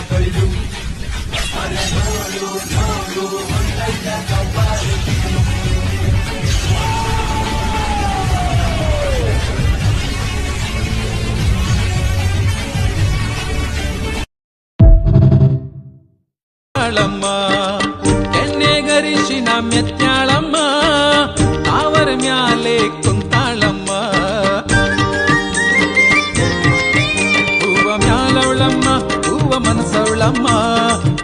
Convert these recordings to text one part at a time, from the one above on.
ಕೊಯ್ದು ಅರೆ ನೋಡು ನೋಡು ಹೊಂದಯ್ಯ ಕಬ್ಬಾರು ಎಣ್ಣೆ ಗರಿಶಿನ ಮೆತ್ಯಾಳಮ್ಮ ಅವರ ಮ್ಯಾಲೆ ಕುಂತಾಳಮ್ಮ ಹೂವ ಮ್ಯಾಲವಳಮ್ಮ ಹೂವ ಮನಸವಳಮ್ಮ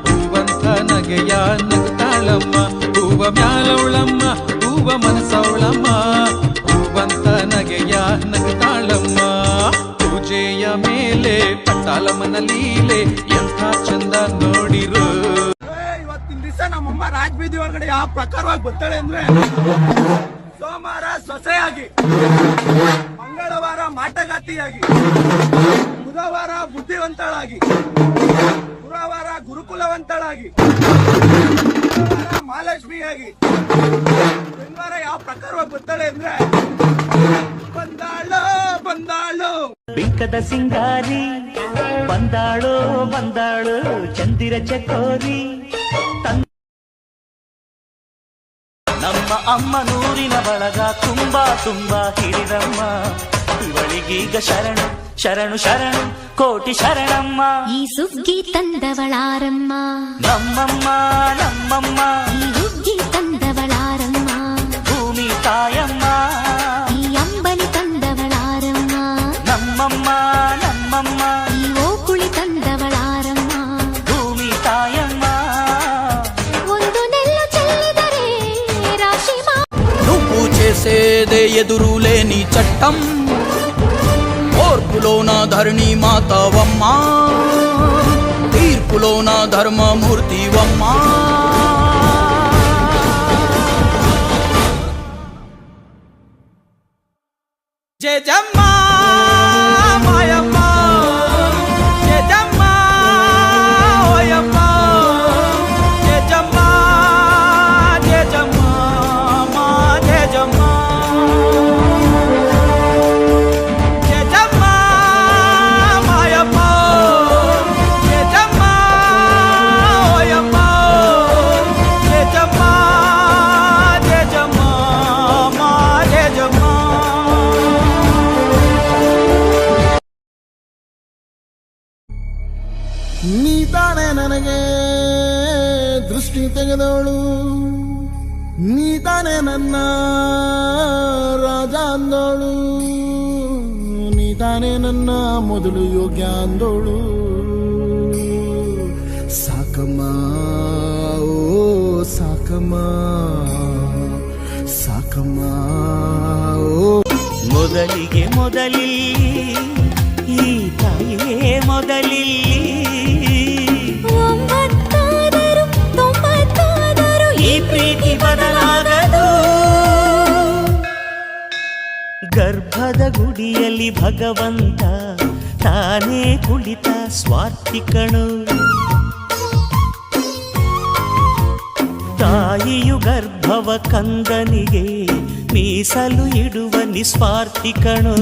ಹೂವಂತ ನಗೆಯ ನಗುತ್ತಾಳಮ್ಮ ಹೂವ ಮ್ಯಾಲವಳಮ್ಮ ಹೂವ ಮನಸವಳಮ್ಮ ಹೂವಂತ ನಗೆಯ ನಗುತ್ತಾಳಮ್ಮ ಪೂಜೆಯ ಮೇಲೆ ಪಟ್ಟಾಳಮ್ಮನ ಲೀಲೆ ಎಂಥ ಚಂದ ನೋಡಿರು. ಇವತ್ತಿನ ದಿವಸ ನಮ್ಮಮ್ಮ ರಾಜಬೀದಿ ಒಳಗಡೆ ಯಾವ ಪ್ರಕಾರವಾಗಿ ಬರ್ತಾಳೆ ಅಂದ್ರೆ ಸೋಮವಾರ ಸೊಸೆಯಾಗಿ, ಮಂಗಳವಾರ ಮಾಟಗಾತಿಯಾಗಿ, ಬುಧವಾರ ಬುದ್ಧಿವಂತಳಾಗಿ, ಗುರುವಾರ ಗುರುಕುಲವಂತಳಾಗಿ, ಶುಕ್ರವಾರ ಮಹಾಲಕ್ಷ್ಮಿಯಾಗಿ, ಶನಿವಾರ ಯಾವ ಪ್ರಕಾರವಾಗಿ ಬರ್ತಾಳೆ ಅಂದ್ರೆ ಬಂದಾಳು ಬಂದಾಳು ಬಿಂಕದ ಸಿಂಗಾರಿ ಬಂದಾಳು ಬಂದಾಳು ಚಂದಿರ ಚಕೋರಿ ನಮ್ಮ ಅಮ್ಮ ನೂರಿನ ಬಳಗ ತುಂಬಾ ತುಂಬಾ ಹಿರಿದಮ್ಮ ಇವಳಿಗೀಗ ಶರಣು ಶರಣು ಶರಣು ಕೋಟಿ ಶರಣಮ್ಮ. ಈ ಸುಗ್ಗಿ ತಂದವಳಾರಮ್ಮ ನಮ್ಮಮ್ಮ ನಮ್ಮಮ್ಮ, ಈ ಹುಗ್ಗಿ ತಂದವಳಾರಮ್ಮ ಭೂಮಿ ತಾಯಮ್ಮ. ಈ ಅಂಬಲಿ ತಂದವಳಾರಮ್ಮ ನಮ್ಮಮ್ಮ ನಮ್ಮಮ್ಮ, ಈ ಓಕುಳಿ ತಂದವಳಾರಮ್ಮ ಭೂಮಿ ತಾಯಮ್ಮ. ಒಂದು నెల్ల చెల్లిదరే రాశి నువ్వు చేసేదే ఎదురులేని చట్టం ఓర్పులోన ధరణి మాతవమ్మ తీర్పులోన ధర్మమూర్తివమ్మ. జయజమ్మ మాయమ్మ జయజమ్మ ఓయమ్మ జయజమ్మ జయజమ్మ మా జయజమ్మ జయజమ్మ మాయమ్మ జయజమ్మ ఓయమ్మ జయజమ్మ జయజమ్మ మా జయజమ్మ. ನೀ ತಾನೇ ನನಗೆ ದೃಷ್ಟಿ ತೆಗೆದವಳು, ನೀ ತಾನೇ ನನ್ನ ರಾಜ ಅಂದೋಳು, ನೀ ತಾನೇ ನನ್ನ ಮೊದಲು ಯೋಗ್ಯ ಅಂದೋಳು. ಸಾಕಮ್ಮ ಓ ಸಾಕಮ್ಮ ಸಾಕಮ್ಮ ಓ. ಮೊದಲಿಗೆ ಮೊದಲಿ ಈ ತಾಯಿಯೇ ಮೊದಲಿ, ಈ ಪ್ರೀತಿ ಬದಲಾಗದು. ಗರ್ಭದ ಗುಡಿಯಲ್ಲಿ ಭಗವಂತ ತಾನೇ ಕುಳಿತ ಸ್ವಾರ್ಥಿಕಣು, ತಾಯಿಯು ಗರ್ಭವ ಕಂದನಿಗೆ ಮೀಸಲು ಇಡುವ ನಿಸ್ವಾರ್ಥಿಕಣು.